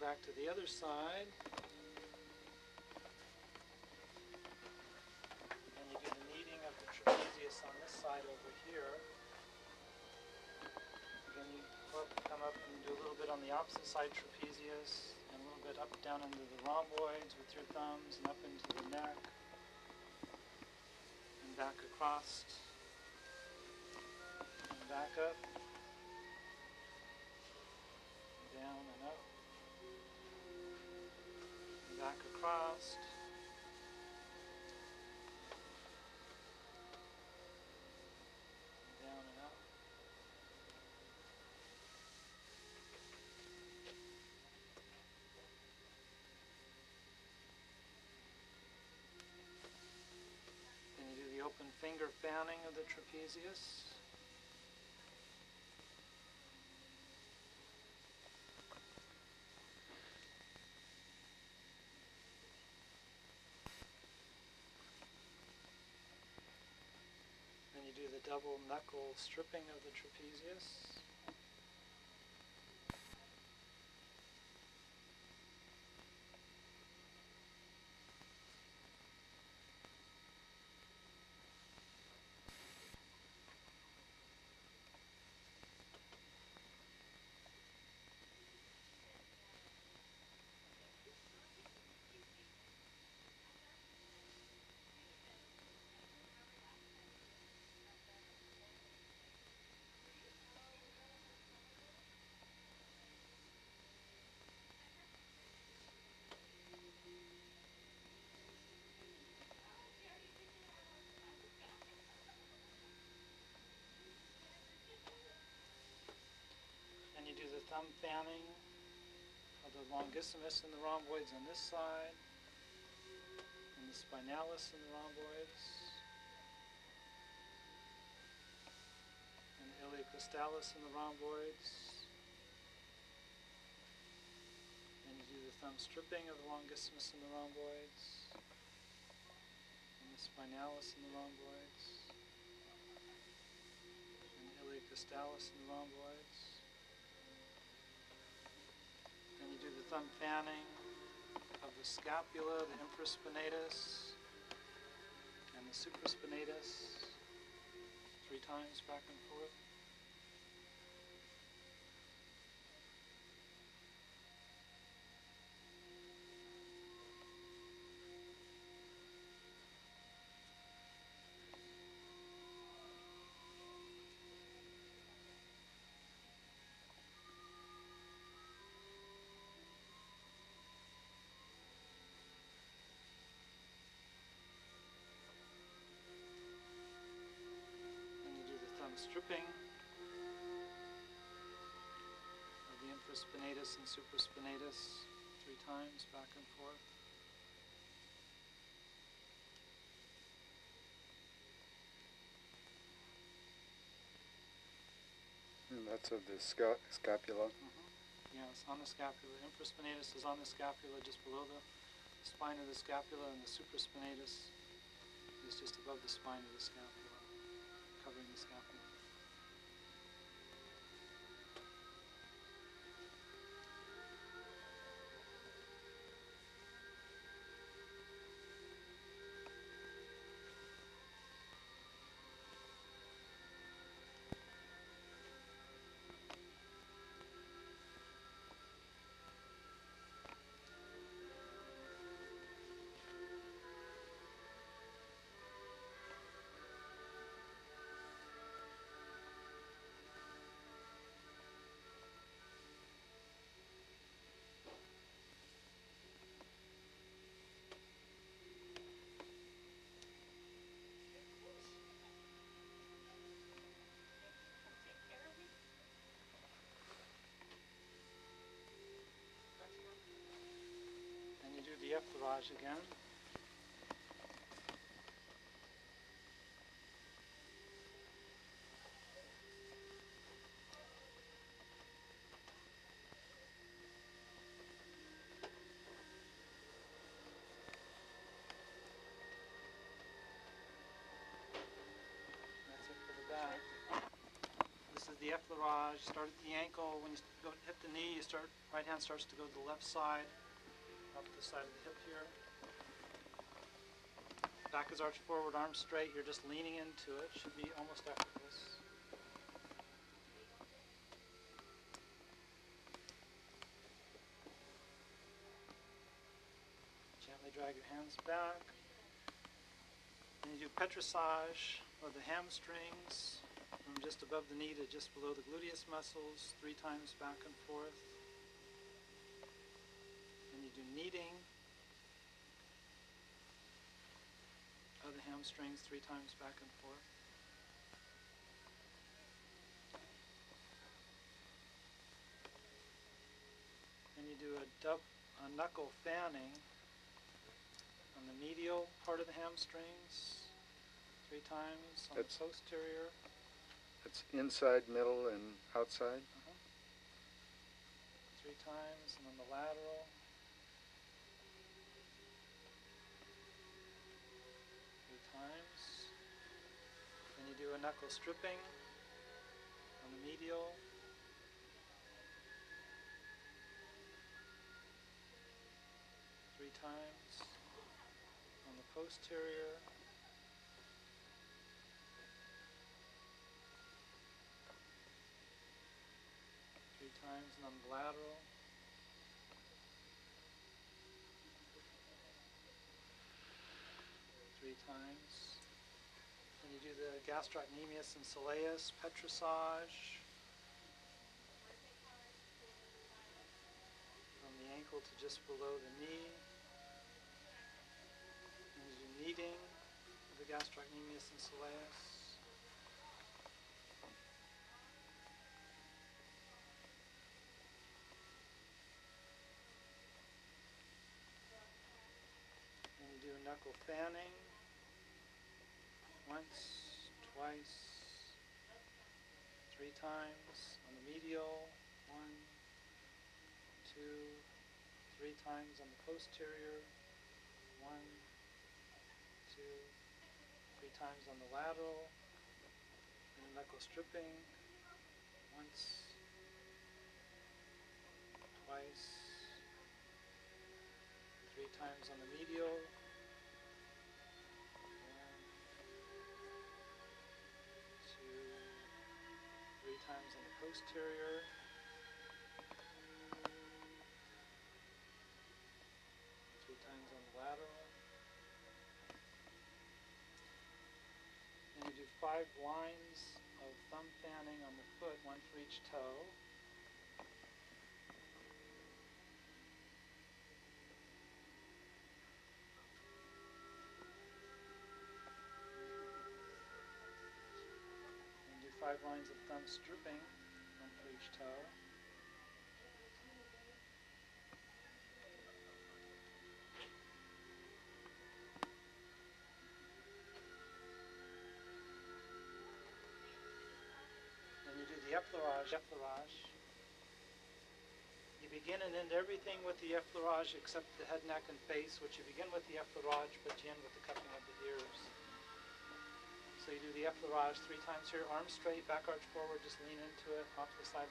back to the other side. And you do the kneading of the trapezius on this side over here. Then you come up and do a little bit on the opposite side trapezius, and a little bit up down into the rhomboids with your thumbs, and up into the neck, and back across, and back up, and down and up, and back across, and down and up. The open finger fanning of the trapezius. Then you do the double knuckle stripping of the trapezius. And you do the thumb fanning of the longissimus and the rhomboids on this side, and the spinalis and the rhomboids, and the iliacostalis and the rhomboids. And you do the thumb stripping of the longissimus and the rhomboids, and the spinalis and the rhomboids, and the iliacostalis and the rhomboids. And you do the thumb fanning of the scapula, the infraspinatus, and the supraspinatus 3 times back and forth. Stripping of the infraspinatus and supraspinatus 3 times back and forth. And that's of the scapula? Yes, on the scapula. Infraspinatus is on the scapula, just below the spine of the scapula, and the supraspinatus is just above the spine of the scapula, covering the scapula. The effleurage again. That's it for the back. This is the effleurage. Start at the ankle. When you go hip the knee, you start, right hand starts to go to the left side, up the side of the hip here. Back is arched forward, arms straight. You're just leaning into it. Should be almost effortless. Gently drag your hands back. And you do petrissage of the hamstrings from just above the knee to just below the gluteus muscles, 3 times back and forth. And you do kneading of the hamstrings 3 times back and forth. And you do a knuckle fanning on the medial part of the hamstrings 3 times, on the posterior. It's inside, middle, and outside? 3 times, and on the lateral. 3 times. Then you do a knuckle stripping on the medial. 3 times. On the posterior. 3 times, and on the lateral. 3 times. Then you do the gastrocnemius and soleus petrissage from the ankle to just below the knee. And you do kneading of the gastrocnemius and soleus. And you do knuckle fanning once, twice, 3 times on the medial, 1, 2, 3 times on the posterior, 1, 2, 3 times on the lateral, and a knuckle stripping, once, twice, 3 times on the medial, 1, 2, 3 times on the posterior, 3 times on the lateral. And you do 5 lines of thumb fanning on the foot, 1 for each toe. And do 5 lines of thumb stripping, 1 for each toe. You do the effleurage. You begin and end everything with the effleurage except the head, neck, and face, which you begin with the effleurage, but you end with the cupping of the ears. So you do the effleurage 3 times here, arms straight, back arch forward, just lean into it, off to the side